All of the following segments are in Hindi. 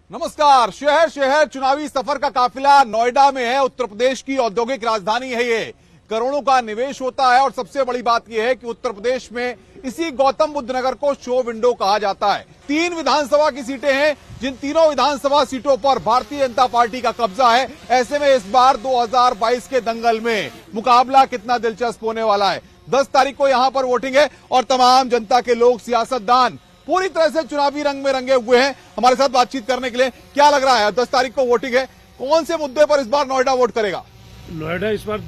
नमस्कार। शहर शहर चुनावी सफर का काफिला नोएडा में है। उत्तर प्रदेश की औद्योगिक राजधानी है ये। करोड़ों का निवेश होता है और सबसे बड़ी बात यह है कि उत्तर प्रदेश में इसी गौतम बुद्ध नगर को शो विंडो कहा जाता है। 3 विधानसभा की सीटें हैं, जिन तीनों विधानसभा सीटों पर भारतीय जनता पार्टी का कब्जा है। ऐसे में इस बार 2022 के दंगल में मुकाबला कितना दिलचस्प होने वाला है। 10 तारीख को यहां पर वोटिंग है और तमाम जनता के लोग, सियासतदान पूरी तरह से चुनावी रंग में रंगे हुए हैं। हमारे साथ बातचीत करने के लिए क्या लग रहा है, 10 तारीख को वोटिंग है, कौन से मुद्दे पर इस बार नोएडा वोट करेगा? नोएडा इस बार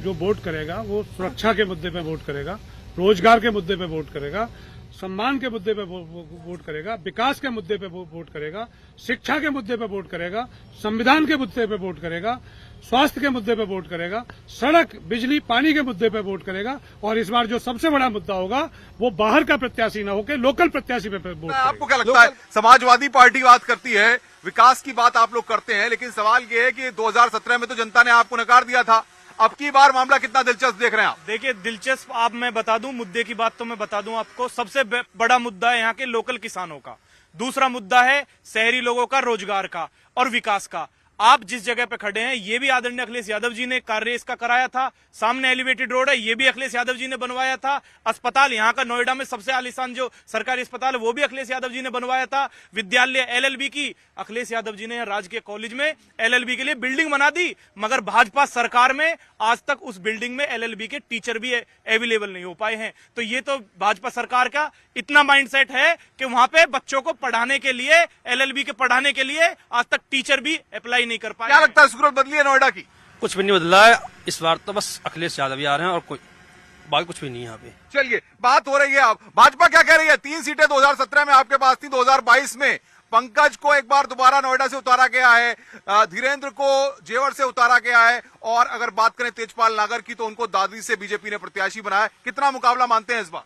जो वोट करेगा वो सुरक्षा के मुद्दे पे वोट करेगा, रोजगार के मुद्दे पे वोट करेगा, सम्मान के मुद्दे पे वोट करेगा, विकास के मुद्दे पे वोट करेगा, शिक्षा के मुद्दे पे वोट करेगा, संविधान के मुद्दे पे वोट करेगा, स्वास्थ्य के मुद्दे पे वोट करेगा, सड़क, बिजली, पानी के मुद्दे पे वोट करेगा। और इस बार जो सबसे बड़ा मुद्दा होगा वो बाहर का प्रत्याशी न होकर लोकल प्रत्याशी पे वोट करेगा। आपको क्या लगता है? समाजवादी पार्टी बात करती है, विकास की बात आप लोग करते हैं, लेकिन सवाल ये है कि 2017 में तो जनता ने आपको नकार दिया था। अब की बार मामला कितना दिलचस्प देख रहे हैं आप? देखिए, दिलचस्प आप मैं बता दूं, मुद्दे की बात तो मैं बता दूं आपको। सबसे बड़ा मुद्दा है यहाँ के लोकल किसानों का। दूसरा मुद्दा है शहरी लोगों का, रोजगार का और विकास का। आप जिस जगह पे खड़े हैं, ये भी आदरणीय अखिलेश यादव जी ने कार्य इसका कराया था। सामने एलिवेटेड रोड है, ये भी अखिलेश यादव जी ने बनवाया था। अस्पताल यहाँ का नोएडा में सबसे आलीशान जो सरकारी अस्पताल है वो भी अखिलेश यादव जी ने बनवाया था। विद्यालय एलएलबी की अखिलेश यादव जी ने राजकीय कॉलेज में एलएलबी के लिए बिल्डिंग बना दी, मगर भाजपा सरकार में आज तक उस बिल्डिंग में एलएलबी के टीचर भी अवेलेबल नहीं हो पाए हैं। तो ये तो भाजपा सरकार का इतना माइंडसेट है कि वहां पे बच्चों को पढ़ाने के लिए, एलएलबी के पढ़ाने के लिए आज तक टीचर भी अप्लाई नहीं कर पाए। क्या लगता है, सूरत बदली है नोएडा की? कुछ भी नहीं बदला है इस बार तो, बस अखिलेश यादव आ रहे हैं और कोई बाकी कुछ भी नहीं है यहाँ पे। चलिए, बात हो रही है अब भाजपा क्या कह रही है। 3 सीटें 2017 में आपके पास थी, 2022 में पंकज को एक बार दोबारा नोएडा से उतारा गया है, धीरेन्द्र को जेवर से उतारा गया है, और अगर बात करें तेजपाल नागर की तो उनको दादरी से बीजेपी ने प्रत्याशी बनाया। कितना मुकाबला मानते हैं इस बार?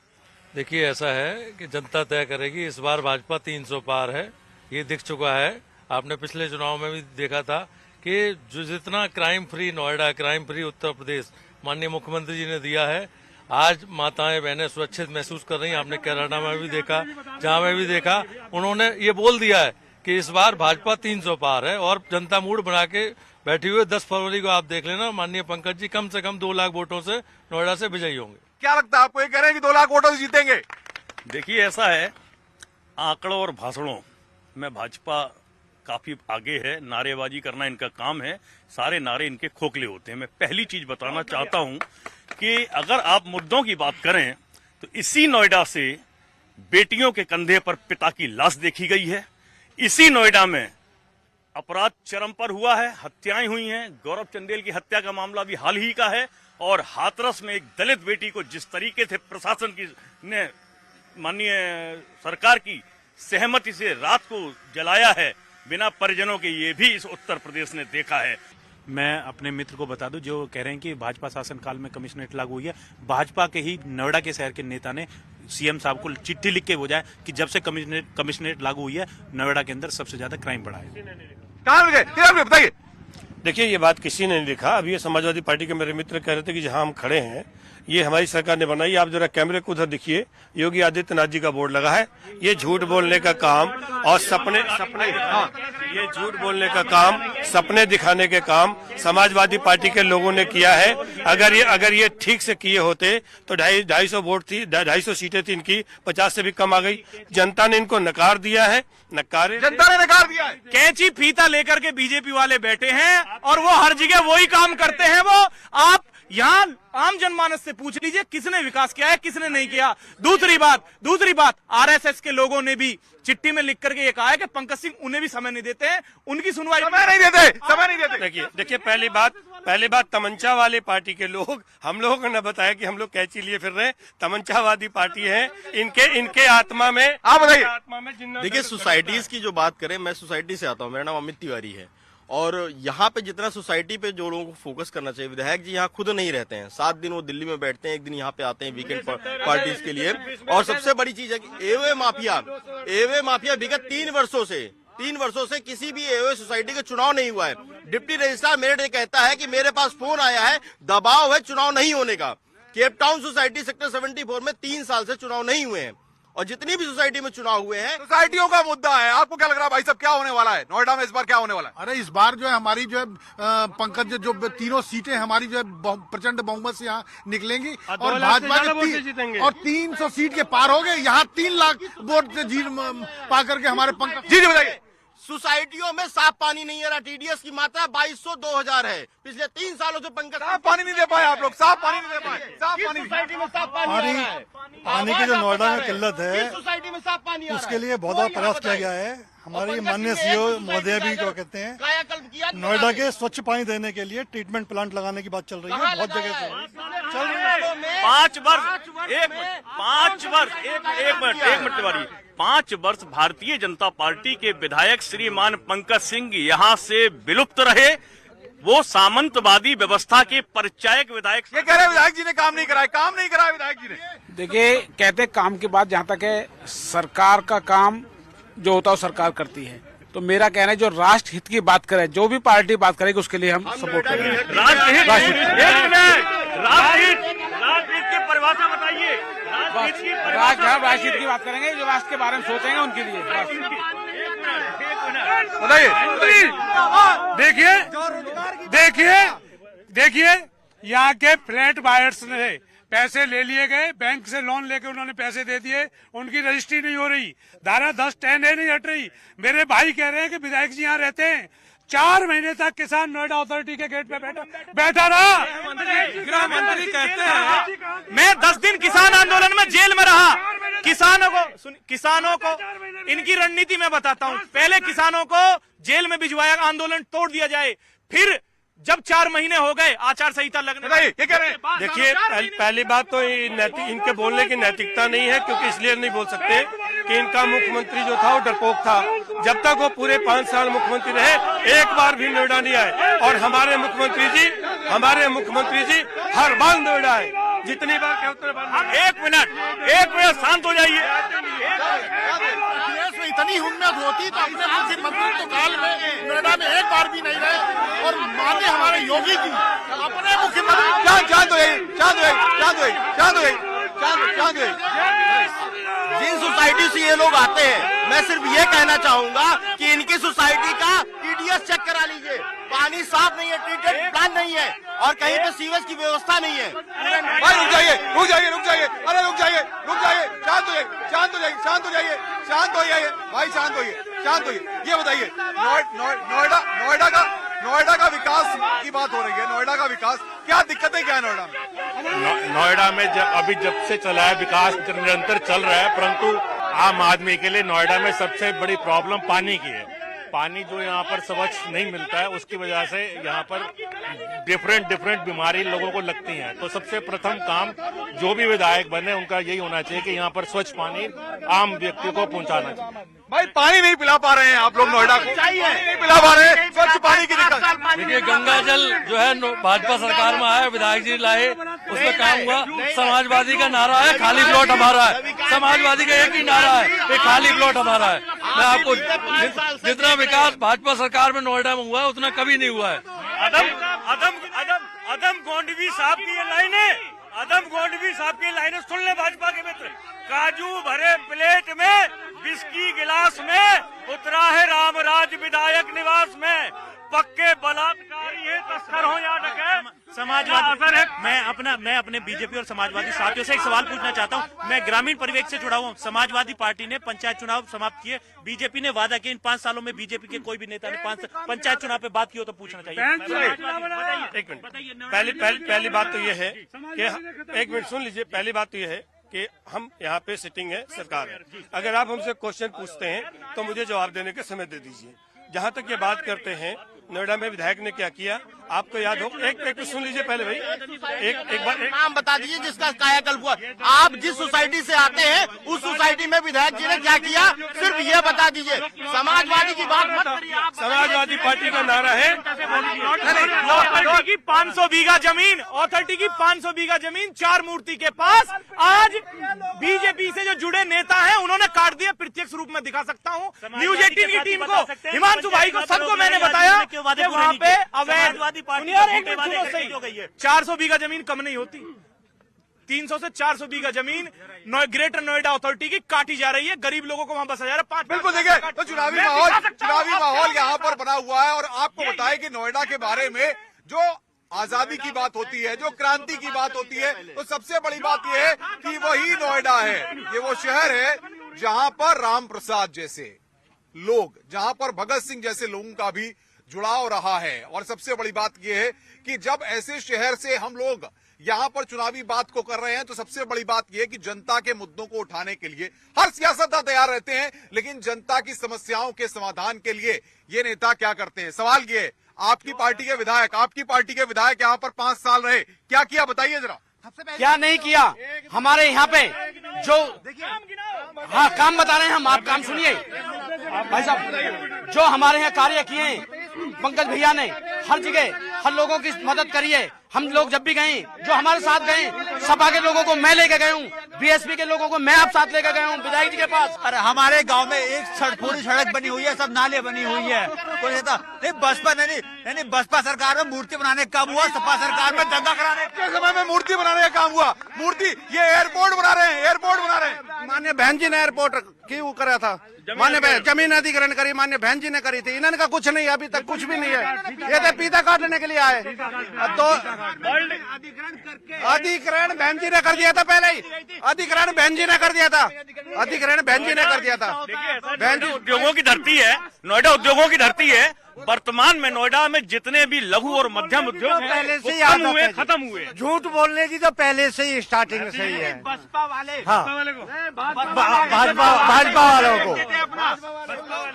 देखिए, ऐसा है कि जनता तय करेगी। इस बार भाजपा 300 पार है, ये दिख चुका है। आपने पिछले चुनाव में भी देखा था कि जो जितना crime free Noida, crime free Uttar Pradesh माननीय मुख्यमंत्री जी ने दिया है, आज माताएं बहनें सुरक्षित महसूस कर रही हैं। आपने केरला में भी देखा, जहां में भी देखा, उन्होंने ये बोल दिया है कि इस बार भाजपा 300 पार है और जनता मूड बना के बैठी हुई है। 10 फरवरी को आप देख लेना, माननीय पंकज जी कम से कम 2 लाख वोटों से नोएडा से विजयी होंगे। क्या लगता है आपको? ये कह रहे हैं कि 2 लाख वोटों से जीतेंगे। देखिए, ऐसा है, आंकड़ों और भाषणों में भाजपा काफी आगे है। नारेबाजी करना इनका काम है, सारे नारे इनके खोखले होते हैं। मैं पहली चीज बताना चाहता हूं कि अगर आप मुद्दों की बात करें तो इसी नोएडा से बेटियों के कंधे पर पिता की लाश देखी गई है। इसी नोएडा में अपराध चरम पर हुआ है, हत्याएं हुई हैं। गौरव चंदेल की हत्या का मामला भी हाल ही का है। और हाथरस में एक दलित बेटी को जिस तरीके से प्रशासन की ने माननीय सरकार की सहमति से रात को जलाया है बिना परिजनों के, ये भी इस उत्तर प्रदेश ने देखा है। मैं अपने मित्र को बता दूं जो कह रहे हैं कि भाजपा शासन काल में कमिश्नरेट लागू हुई है, भाजपा के ही नोएडा के शहर के नेता ने सीएम साहब को चिट्ठी लिख के भेजा कि जब से कमिश्नरेट लागू हुई है नोएडा के अंदर सबसे ज्यादा क्राइम बढ़ा है। कहां गए बताइए। देखिए, ये बात किसी ने नहीं लिखा। अभी ये समाजवादी पार्टी के मेरे मित्र कह रहे थे कि जहां हम खड़े हैं ये हमारी सरकार ने बनाई। आप जरा कैमरे को उधर देखिए, योगी आदित्यनाथ जी का बोर्ड लगा है। ये झूठ बोलने का काम और सपने ये झूठ बोलने का काम, सपने दिखाने के काम समाजवादी पार्टी के लोगों ने किया है। अगर ये ठीक से किए होते तो 250 वोट थी, 250 सीटें थी इनकी, 50 से भी कम आ गई। जनता ने इनको नकार दिया है, जनता ने नकार दिया है। कैंची फीता लेकर के बीजेपी वाले बैठे हैं और वो हर जगह वही काम करते हैं। वो आप यहाँ आम जनमानस से पूछ लीजिए किसने विकास किया है, किसने नहीं किया। दूसरी बात आरएसएस के लोगों ने भी चिट्ठी में लिख करके ये कहा है कि पंकज सिंह उन्हें भी समय नहीं देते हैं, उनकी सुनवाई समय नहीं देते। देखिए, पहली बात तमंचा वाले पार्टी के लोग, हम लोगों को न बताया कि हम लोग कैची लिए फिर रहे हैं। तमंचावादी पार्टी है, इनके आत्मा में, आप बताइए। आत्मा में जिन्ना। देखिए, सोसाइटीज की जो बात करें, मैं सोसाइटी से आता हूँ, मेरा नाम अमित तिवारी है, और यहाँ पे जितना सोसाइटी पे जो लोगों को फोकस करना चाहिए, विधायक जी यहाँ खुद नहीं रहते हैं। 7 दिन वो दिल्ली में बैठते हैं, 1 दिन यहाँ पे आते हैं वीकेंड पार्टीज के लिए। और सबसे बड़ी चीज है कि एवे माफिया विगत 3 वर्षों से किसी भी एवे सोसाइटी का चुनाव नहीं हुआ है। डिप्टी रजिस्ट्रार मेरठ कहता है कि मेरे पास फोन आया है, दबाव है चुनाव नहीं होने का। केप टाउन सोसाइटी सेक्टर 74 में 3 साल से चुनाव नहीं हुए हैं। और जितनी भी सोसाइटी में चुनाव हुए हैं, सोसाइटियों का मुद्दा है। आपको क्या लग रहा है भाई साहब, क्या होने वाला है नोएडा में इस बार, क्या होने वाला है? अरे इस बार जो है हमारी जो है पंकज जो तीनों सीटें हमारी जो है प्रचंड बहुमत से यहाँ निकलेंगी और भाजपा के और 300 सीट के पार हो गए। यहाँ 3 लाख वोट से जीत पा करके हमारे पंकज जी बताइए। सोसाइटियों में साफ पानी नहीं है रहा। टीडीएस की मात्रा 2200 2000 है। पिछले 3 सालों से पंकज साफ पानी नहीं दे पाए आप लोग, साफ पानी नहीं दे पाए। साफ पानी सोसाइटी में साफ पानी आ रहा है। पानी की जो नोएडा में किल्लत है सोसाइटी में साफ पानी आ रहा है, उसके लिए बहुत बड़ा प्रयास किया गया है। हमारी माननीय सीओ महोदय भी क्या कहते हैं कायाकल्प किया। नोएडा के स्वच्छ पानी देने के लिए ट्रीटमेंट प्लांट लगाने की बात चल रही है, बहुत जगह से चल रही है। 5 वर्ष एक मिनट तिवारी 5 वर्ष भारतीय जनता पार्टी के विधायक श्रीमान पंकज सिंह यहाँ से विलुप्त रहे। वो सामंतवादी व्यवस्था के परिचायक विधायक। ये कह रहे विधायक जी ने काम नहीं कराया, काम नहीं कराया विधायक जी ने। देखिए, कहते काम की बात जहाँ तक है, सरकार का काम जो होता है वो सरकार करती है। तो मेरा कहना है जो राष्ट्र हित की बात करे, जो भी पार्टी बात करेगी उसके लिए हम सपोर्ट करेंगे। राष्ट्रहित की परिभाषा बताइए। राष्ट्रहित की बात करेंगे, जो राष्ट्र के बारे में सोचेंगे उनके लिए। देखिए यहाँ के फ्लैट बायर्स ने पैसे ले लिए गए, बैंक से लोन लेके उन्होंने पैसे दे दिए, उनकी रजिस्ट्री नहीं हो रही, धारा 10(10) नहीं हट रही। मेरे भाई कह रहे हैं कि विधायक जी यहाँ रहते हैं, 4 महीने तक किसान नोएडा अथॉरिटी के गेट पे बैठा रहा। गृह मंत्री कहते हैं मैं 10 दिन किसान आंदोलन में जेल में रहा। किसानों को इनकी रणनीति मैं बताता हूं। पहले किसानों को जेल में भिजवाया, आंदोलन तोड़ दिया जाए, फिर जब 4 महीने हो गए आचार संहिता लगने, ये कह रहे हैं। देखिए, पहली बात तो इनके बोलने की नैतिकता नहीं है, क्योंकि इसलिए नहीं बोल सकते कि इनका मुख्यमंत्री जो था वो डरपोक था। जब तक वो पूरे 5 साल मुख्यमंत्री रहे, एक बार भी नोएडा नहीं आए। और हमारे मुख्यमंत्री जी हर बार नोएडा आए, जितनी बार कहे उतने बार। एक मिनट शांत हो जाइए। इतनी हिम्मत होती तो अपने मुख्यमंत्री काल में नोएडा में एक बार भी नहीं रहे। और माननीय हमारे योगी जी अपने जिन सोसाइटी से ये लोग आते हैं, मैं सिर्फ ये कहना चाहूंगा कि इनकी सोसाइटी का टीडीएस चेक करा लीजिए। पानी साफ नहीं है, ट्रीटेड प्लान नहीं है और कहीं पे सीवेज की व्यवस्था नहीं है। भाई रुक जाइए, अरे रुक जाइए, शांत हो जाइए भाई, शांत होइए। ये बताइए, नोएडा का विकास की बात हो रही है। नोएडा का विकास, क्या दिक्कतें क्या है नोएडा में? नोएडा में जब से चला है, विकास निरंतर चल रहा है, परंतु आम आदमी के लिए नोएडा में सबसे बड़ी प्रॉब्लम पानी की है। पानी जो यहाँ पर स्वच्छ नहीं मिलता है, उसकी वजह से यहाँ पर डिफरेंट बीमारी लोगों को लगती हैं। तो सबसे प्रथम काम जो भी विधायक बने उनका यही होना चाहिए कि यहाँ पर स्वच्छ पानी आम व्यक्ति को पहुँचाना चाहिए। भाई पानी नहीं पिला पा रहे हैं आप लोग नोएडा को, नहीं पिला पा रहे हैं, स्वच्छ पानी की दिक्कत। देखिए, गंगा जल जो है भाजपा सरकार में आया, विधायक जी लाए, उसमें काम हुआ। समाजवादी का नारा है खाली प्लॉट हमारा है। समाजवादी का एक ही नारा है कि खाली प्लॉट हमारा है। मैं आपको जितना विकास भाजपा सरकार में नोएडा में हुआ है उतना कभी नहीं हुआ है। अदम गोंडवी साहब की ये लाइनें सुन ले भाजपा के मित्र। काजू भरे प्लेट में, विस्की गिलास में उतरा है रामराज विधायक निवास में। पक्के बलात्कारी है, तस्कर हो या डकैत, समाजवादी है। मैं अपने बीजेपी और समाजवादी साथियों से एक सवाल पूछना चाहता हूं। मैं ग्रामीण परिवेश से जुड़ा हूं। समाजवादी पार्टी ने पंचायत चुनाव समाप्त किए, बीजेपी ने वादा किया। इन 5 सालों में बीजेपी के कोई भी नेता ने पंचायत चुनाव पे बात की हो तो पूछना चाहिए। एक मिनट, पहली बात तो ये है कि एक मिनट सुन लीजिए। पहली बात तो ये है कि हम यहाँ पे सिटिंग है, सरकार है। अगर आप हमसे क्वेश्चन पूछते हैं तो मुझे जवाब देने का समय दे दीजिए। जहाँ तक ये बात करते हैं नोएडा में विधायक ने क्या किया, आपको याद हो? एक सुन लीजिए पहले भाई, एक बार नाम बता दीजिए जिसका कायाकल्प हुआ। आप जिस सोसाइटी से आते हैं उस सोसाइटी में विधायक जी ने क्या किया, सिर्फ ये बता दीजिए। समाजवादी की बात मत करिए। समाजवादी पार्टी का नारा है अथॉरिटी की 500 बीघा जमीन, अथॉरिटी की 500 बीघा जमीन 4 मूर्ति के पास। आज बीजेपी से जो जुड़े नेता हैं उन्होंने काट दिया। प्रत्यक्ष रूप में दिखा सकता हूँ न्यूज 18 की टीम को, हिमांशु भाई को, सबको मैंने बताया कि वहाँ पे अवैध 400 बीघा जमीन कम नहीं होती। 300 से 400 बीघा जमीन ग्रेटर नोएडा अथॉरिटी की काटी जा रही है, गरीब लोगों को वहां बसा जा रहा है। बिल्कुल देखिए, तो चुनावी माहौल यहाँ पर बना हुआ है। और आपको बताएं कि नोएडा के बारे में जो आजादी की बात होती है, जो क्रांति की बात होती है, तो सबसे बड़ी बात यह है कि वही नोएडा है। ये वो शहर है जहां पर राम प्रसाद जैसे लोग, जहां पर भगत सिंह जैसे लोगों का भी जुड़ाव रहा है। और सबसे बड़ी बात यह है कि जब ऐसे शहर से हम लोग यहां पर चुनावी बात को कर रहे हैं, तो सबसे बड़ी बात यह है कि जनता के मुद्दों को उठाने के लिए हर सियासतदान तैयार रहते हैं, लेकिन जनता की समस्याओं के समाधान के लिए ये नेता क्या करते हैं। सवाल ये, आपकी पार्टी के विधायक यहाँ पर 5 साल रहे, क्या किया बताइए जरा। क्या नहीं किया हमारे यहाँ पे जो हाँ काम बता रहे हैं हम, आप काम सुनिए भाई साहब। जो हमारे यहाँ कार्य किए हैं पंकज भैया ने, हर जगह हर लोगों की मदद करी है। हम लोग जब भी गए, जो हमारे साथ गए, सपा के लोगों को मैं लेकर गया हूँ, बीएसपी के लोगों को मैं आप साथ लेकर गया हूँ विधायक जी के पास। अरे हमारे गांव में एक पूरी सड़क बनी हुई है, सब नाले बनी हुई है। कोई कहता नहीं बसपा नहीं बसपा सरकार में मूर्ति बनाने का काम हुआ, सपा सरकार में दंगा कराने के समय में मूर्ति बनाने का काम हुआ। मूर्ति, ये एयरपोर्ट बना रहे हैं, मान्य बहन जी ने एयरपोर्ट क्यों करा था, मान्य जमीन अधिग्रहण करी, मान्य बहन जी ने करी थी। इन्होंने का कुछ नहीं, अभी तक कुछ भी नहीं है। ये तो पीता काटने के लिए आए, तो अधिग्रहण बहन जी ने कर दिया था। पहले ही अधिग्रहण बहन जी ने कर दिया था, बहन जी उद्योगों की धरती है, नोएडा उद्योगों की धरती है। वर्तमान में नोएडा में जितने भी लघु और मध्यम उद्योग पहले से ही खत्म हुए। झूठ बोलने की तो पहले से ही स्टार्टिंग से ही है। बसपा वाले भाजपा वालों को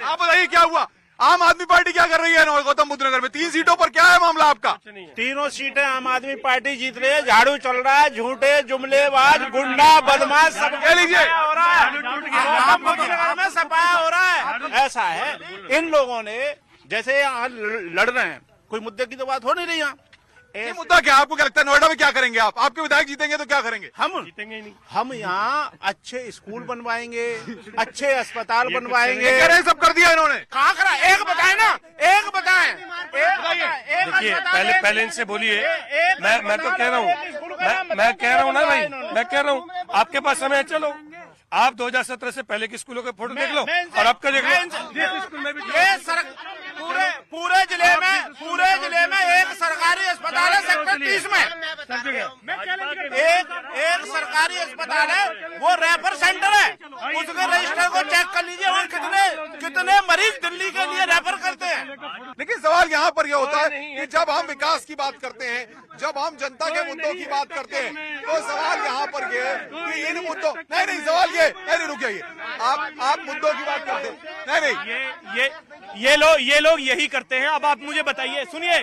आप बताइए क्या हुआ। आम आदमी पार्टी क्या कर रही है गौतम बुद्ध नगर में? 3 सीटों पर क्या है मामला आपका? तीनों सीटें आम आदमी पार्टी जीत रही है। झाड़ू चल रहा है, झूठे जुमलेबाज गुंडा बदमाश सब कह लीजिए हो रहा है, में सफाया हो रहा है। ऐसा है, इन लोगों ने जैसे यहाँ लड़ रहे हैं, कोई मुद्दे की तो बात हो नहीं रही। यहाँ ये मुद्दा क्या, आपको क्या लगता है नोएडा में क्या करेंगे आप? आपके विधायक जीतेंगे तो क्या करेंगे? हम जीतेंगे नहीं। हम यहाँ अच्छे स्कूल बनवाएंगे, अच्छे अस्पताल बनवाएंगे। सब कर दिया इन्होंने, कहाँ करा? एक बताए ना, एक बताए। देखिए पहले इनसे बोलिए। मैं तो कह रहा हूँ, मैं कह रहा हूँ ना भाई, मैं कह रहा हूँ आपके पास समय है, चलो आप 2017 से पहले के स्कूलों के फोटो देख लो और आपका देख लो। स्कूल में भी ये पूरे जिले में एक सरकारी अस्पताल है सेक्टर 30 में, एक सरकारी अस्पताल है, वो रेफर सेंटर है। उसके रजिस्टर को चेक कर लीजिए, और कितने मरीज दिल्ली के लिए रेफर करते हैं। लेकिन सवाल यहाँ पर यह होता है कि जब हम विकास की बात करते हैं, जब हम जनता के मुद्दों की बात करते हैं, तो सवाल यहाँ पर यह है कि इन मुद्दों नहीं सवाल ये नहीं रुकिए, आप मुद्दों की बात करते हैं। नहीं ये लोग यही करते हैं। अब आप मुझे बताइए, सुनिए,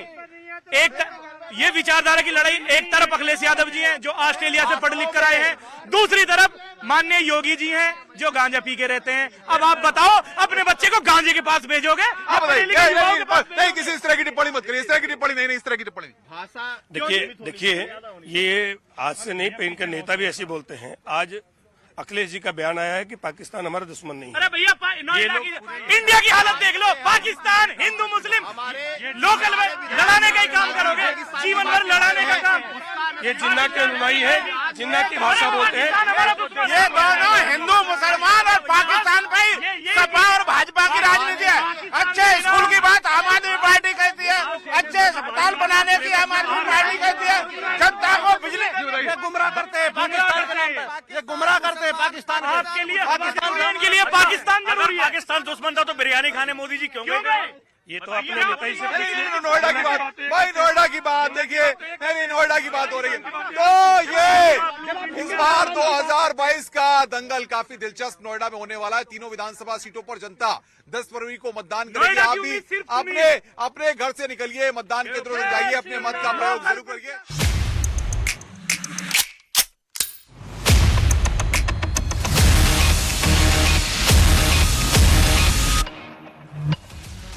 ये विचारधारा की लड़ाई, एक तरफ अखिलेश यादव जी हैं जो ऑस्ट्रेलिया से पढ़ लिख कर आए हैं, दूसरी तरफ माननीय योगी जी हैं जो गांजा पी के रहते हैं। अब आप बताओ, अपने बच्चे को गांजे के पास भेजोगे? नहीं, किसी इस तरह की टिप्पणी मत करिए, इस तरह की टिप्पणी नहीं, इस तरह की टिप्पणी भाषा। देखिए ये आज से नहीं, इनके नेता भी ऐसे बोलते हैं। आज अखिलेश जी का बयान आया है कि पाकिस्तान हमारा दुश्मन नहीं है। अरे भैया, इंडिया की हालत देख लो, पाकिस्तान हिंदू मुस्लिम लोकल में लड़ाने का ही काम करोगे, जीवन भर लड़ाने का काम। ये जिन्ना के अनुयायी है, जिन्ना की भाषा बोलते हैं। ये दोनों हिंदू मुसलमान और पाकिस्तान पे सपा और भाजपा की राजनीति है। अच्छे स्कूल की बात आम आदमी पार्टी कहती है, अच्छे अस्पताल बनाने की आम आदमी पार्टी कहती है। जनता को बिजली गुमराह करते हैं पाकिस्तान के नाम पे, ये गुमराह करते हैं पाकिस्तान। आपके लिए पाकिस्तान जरूरी है। पाकिस्तान दुश्मन था तो बिरयानी खाने मोदी जी क्यों गए? ये तो अपने नेता ही से नोएडा की बात, भाई नोएडा की बात देखिए, नहीं नोएडा की बात हो रही है। तो ये इस बार 2022 का दंगल काफी दिलचस्प नोएडा में होने वाला है। तीनों विधानसभा सीटों पर जनता 10 फरवरी को मतदान करेगी। आप भी अपने घर से निकलिए, मतदान केंद्रों में जाइए, अपने मत का प्रयोग जरूर करिए।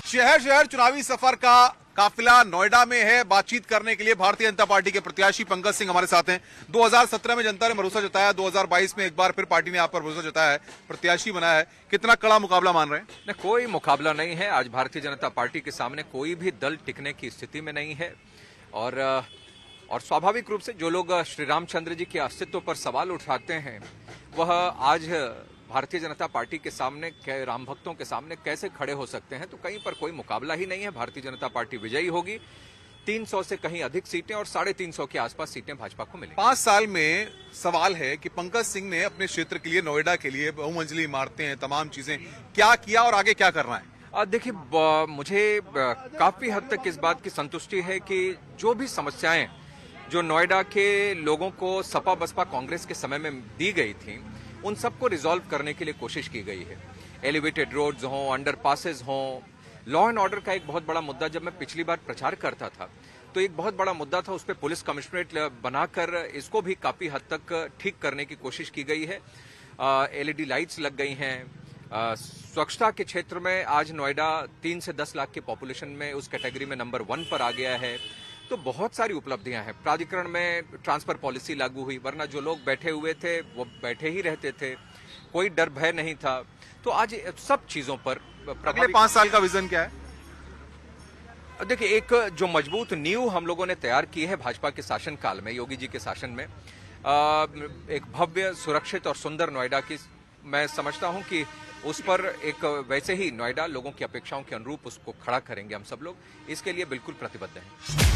शहर चुनावी सफर का काफिला नोएडा में है। बातचीत करने के लिए भारतीय जनता पार्टी के प्रत्याशी पंकज सिंह हमारे साथ हैं। 2017 में जनता ने भरोसा जताया, 2022 में एक बार फिर पार्टी ने आप पर भरोसा जताया है, प्रत्याशी बनाया है। कितना कड़ा मुकाबला मान रहे हैं? नहीं, कोई मुकाबला नहीं है। आज भारतीय जनता पार्टी के सामने कोई भी दल टिकने की स्थिति में नहीं है। और और स्वाभाविक रूप से जो लोग श्री रामचंद्र जी के अस्तित्व पर सवाल उठाते हैं वह आज भारतीय जनता पार्टी के सामने, राम भक्तों के सामने कैसे खड़े हो सकते हैं। तो कहीं पर कोई मुकाबला ही नहीं है, भारतीय जनता पार्टी विजयी होगी। 300 से कहीं अधिक सीटें और 350 के आसपास सीटें भाजपा को मिलेंगी। 5 साल में सवाल है कि पंकज सिंह ने अपने क्षेत्र के लिए, नोएडा के लिए बहुमंजिली इमारतें हैं, तमाम चीजें, क्या किया और आगे क्या करना है? देखिए, मुझे काफी हद तक इस बात की संतुष्टि है कि जो भी समस्याएं जो नोएडा के लोगों को सपा बसपा कांग्रेस के समय में दी गई थी, उन सबको रिजॉल्व करने के लिए कोशिश की गई है। एलिवेटेड रोड्स हों, अंडरपासेस हों, लॉ एंड ऑर्डर का एक बहुत बड़ा मुद्दा, जब मैं पिछली बार प्रचार करता था तो एक बहुत बड़ा मुद्दा था, उस पर पुलिस कमिश्नरेट बनाकर इसको भी काफी हद तक ठीक करने की कोशिश की गई है। एलईडी लाइट्स लग गई हैं। स्वच्छता के क्षेत्र में आज नोएडा 3 से 10 लाख की पॉपुलेशन में उस कैटेगरी में नंबर 1 पर आ गया है। तो बहुत सारी उपलब्धियां हैं। प्राधिकरण में ट्रांसफर पॉलिसी लागू हुई, वरना जो लोग बैठे हुए थे वो बैठे ही रहते थे, कोई डर भय नहीं था। तो आज सब चीजों पर अगले 5 साल का विजन क्या है? देखिए, एक जो मजबूत नींव हम लोगों ने तैयार की है भाजपा के शासनकाल में, योगी जी के शासन में, एक भव्य, सुरक्षित और सुंदर नोएडा की मैं समझता हूं कि उस पर एक वैसे ही नोएडा लोगों की अपेक्षाओं के अनुरूप उसको खड़ा करेंगे हम सब लोग। इसके लिए बिल्कुल प्रतिबद्ध हैं।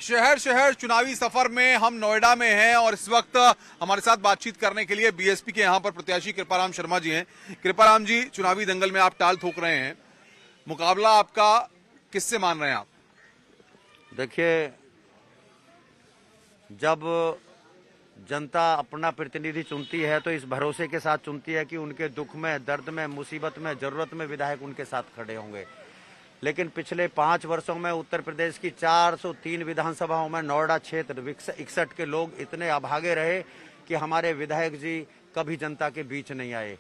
शहर शहर चुनावी सफर में हम नोएडा में हैं और इस वक्त हमारे साथ बातचीत करने के लिए बीएसपी के यहां पर प्रत्याशी कृपाराम शर्मा जी हैं। कृपाराम जी, चुनावी दंगल में आप टाल ठोक रहे हैं, मुकाबला आपका किससे मान रहे हैं आप? देखिए, जब जनता अपना प्रतिनिधि चुनती है तो इस भरोसे के साथ चुनती है कि उनके दुख में, दर्द में, मुसीबत में, जरूरत में विधायक उनके साथ खड़े होंगे। लेकिन पिछले 5 वर्षों में उत्तर प्रदेश की 403 विधानसभाओं में नोएडा क्षेत्र 61 के लोग इतने अभागे रहे कि हमारे विधायक जी कभी जनता के बीच नहीं आए।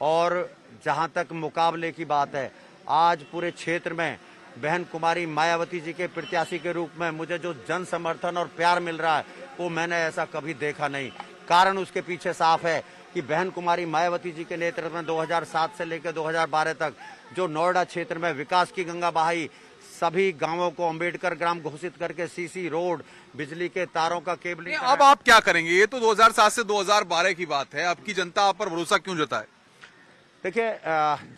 और जहां तक मुकाबले की बात है, आज पूरे क्षेत्र में बहन कुमारी मायावती जी के प्रत्याशी के रूप में मुझे जो जन समर्थन और प्यार मिल रहा है वो मैंने ऐसा कभी देखा नहीं। कारण उसके पीछे साफ है कि बहन कुमारी मायावती जी के नेतृत्व में 2007 से लेकर 2012 तक जो नोएडा क्षेत्र में विकास की गंगा बहाई, सभी गांवों को अंबेडकर ग्राम घोषित करके सीसी रोड, बिजली के तारों का केबलिंग। अब आप क्या करेंगे? ये तो 2007 से 2012 की बात है। आपकी जनता आप पर भरोसा क्यों जताए? देखिए,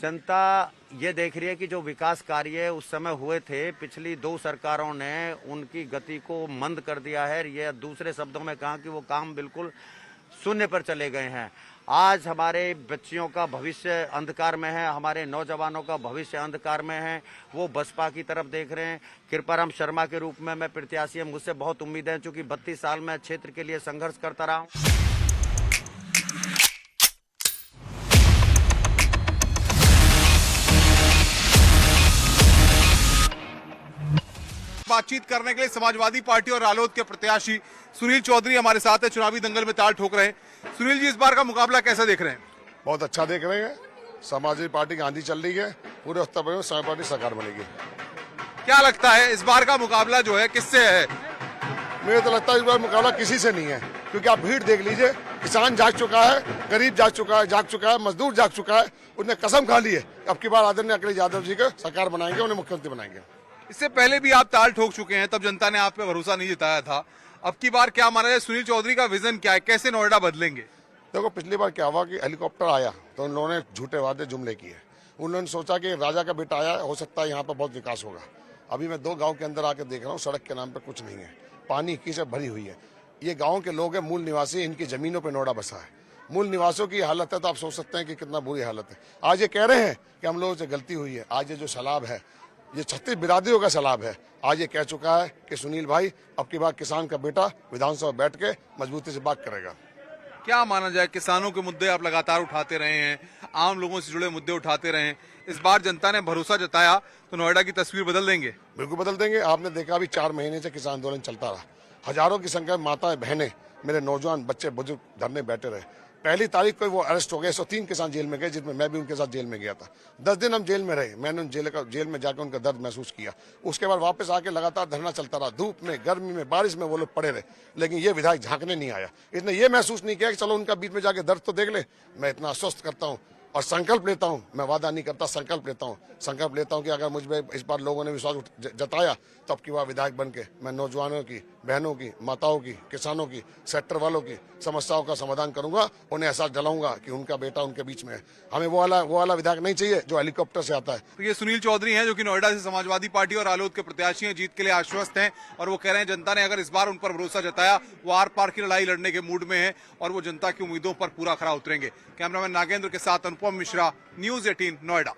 जनता ये देख रही है कि जो विकास कार्य उस समय हुए थे, पिछली 2 सरकारों ने उनकी गति को मंद कर दिया है। ये दूसरे शब्दों में कहा कि वो काम बिल्कुल शून्य पर चले गए हैं। आज हमारे बच्चियों का भविष्य अंधकार में है, हमारे नौजवानों का भविष्य अंधकार में है। वो बसपा की तरफ देख रहे हैं। कृपाराम शर्मा के रूप में मैं प्रत्याशी हूं, मुझसे बहुत उम्मीद है, चूंकि 32 साल में क्षेत्र के लिए संघर्ष करता रहा हूं। बातचीत करने के लिए समाजवादी पार्टी और रालोद के प्रत्याशी सुनील चौधरी हमारे साथ है, चुनावी दंगल में ताल ठोक रहे हैं। सुनील जी, इस बार का मुकाबला कैसा देख रहे हैं? बहुत अच्छा देख रहे हैं। समाजवादी पार्टी की आंधी चल रही है, पूरे उत्तर प्रदेश में समाजवादी पार्टी सरकार बनेगी। क्या लगता है इस बार का मुकाबला जो है किससे है? मुझे तो लगता है इस बार मुकाबला किसी से नहीं है, क्योंकि आप भीड़ देख लीजिए। किसान जाग चुका है, गरीब जाग चुका है, मजदूर जाग चुका है। उन्हें कसम खा ली है अब की बार आदरणीय अखिलेश यादव जी को सरकार बनाएंगे, उन्हें मुख्यमंत्री बनाएंगे। इससे पहले भी आप ताल ठोक चुके हैं, तब जनता ने आप पे भरोसा नहीं जताया था। अब की बार क्या माना जाए? सुनील चौधरी का विजन क्या है, कैसे नोएडा बदलेंगे? देखो, पिछली बार क्या हुआ कि हेलीकॉप्टर आया तो उन लोगों ने झूठे वादे जुमले किए। उन्होंने सोचा कि राजा का बेटा आया, हो सकता है यहाँ पर बहुत विकास होगा। अभी मैं 2 गांव के अंदर आकर देख रहा हूँ, सड़क के नाम पर कुछ नहीं है, पानी की से भरी हुई है। ये गाँव के लोग हैं, मूल निवासी, इनकी जमीनों पर नोएडा बसा है। मूल निवासियों की हालत है तो आप सोच सकते हैं कि कितना बुरी हालत है। आज ये कह रहे हैं कि हम लोगों से गलती हुई है। आज ये जो सैलाब है, ये 36 बिरादरियों का सैलाब है। आज ये कह चुका है कि सुनील भाई अब की बार किसान का बेटा विधानसभा बैठ के मजबूती से बात करेगा। क्या माना जाए, किसानों के मुद्दे आप लगातार उठाते रहे हैं, आम लोगों से जुड़े मुद्दे उठाते रहे हैं, इस बार जनता ने भरोसा जताया तो नोएडा की तस्वीर बदल देंगे? बिल्कुल बदल देंगे। आपने देखा अभी 4 महीने से किसान आंदोलन चलता रहा, हजारों की संख्या में माताएं, बहनें, मेरे नौजवान बच्चे, बुजुर्ग धरने बैठे रहे। पहली तारीख को वो अरेस्ट हो गए, 103 किसान जेल में गए, जिसमें मैं भी उनके साथ जेल में गया था। 10 दिन हम जेल में रहे, मैंने जेल में जाकर उनका दर्द महसूस किया। उसके बाद वापस आके लगातार धरना चलता रहा, धूप में, गर्मी में, बारिश में वो लोग पड़े रहे, लेकिन ये विधायक झांकने नहीं आया। इसने ये महसूस नहीं किया कि चलो उनका बीच में जाके दर्द तो देख ले। मैं इतना आश्वस्त करता हूँ और संकल्प लेता हूं, मैं वादा नहीं करता, संकल्प लेता हूं कि अगर मुझ में इस बार लोगों ने विश्वास जताया तो अब की बार विधायक बन के मैं नौजवानों की, बहनों की, माताओं की, किसानों की, सेक्टर वालों की समस्याओं का समाधान करूंगा। उन्हें एहसास दिलाऊंगा कि उनका बेटा उनके बीच में है। हमें वो वाला विधायक नहीं चाहिए जो हेलीकॉप्टर से आता है। तो ये सुनील चौधरी हैं जो कि नोएडा से समाजवादी पार्टी और रालोद के प्रत्याशी हैं, जीत के लिए आश्वस्त हैं और वो कह रहे हैं जनता ने अगर इस बार उन पर भरोसा जताया, वो आर पार की लड़ाई लड़ने के मूड में है और वो जनता की उम्मीदों पर पूरा खरा उतरेंगे। कैमरामैन नागेंद्र के साथ अनुपम मिश्रा, न्यूज 18 नोएडा।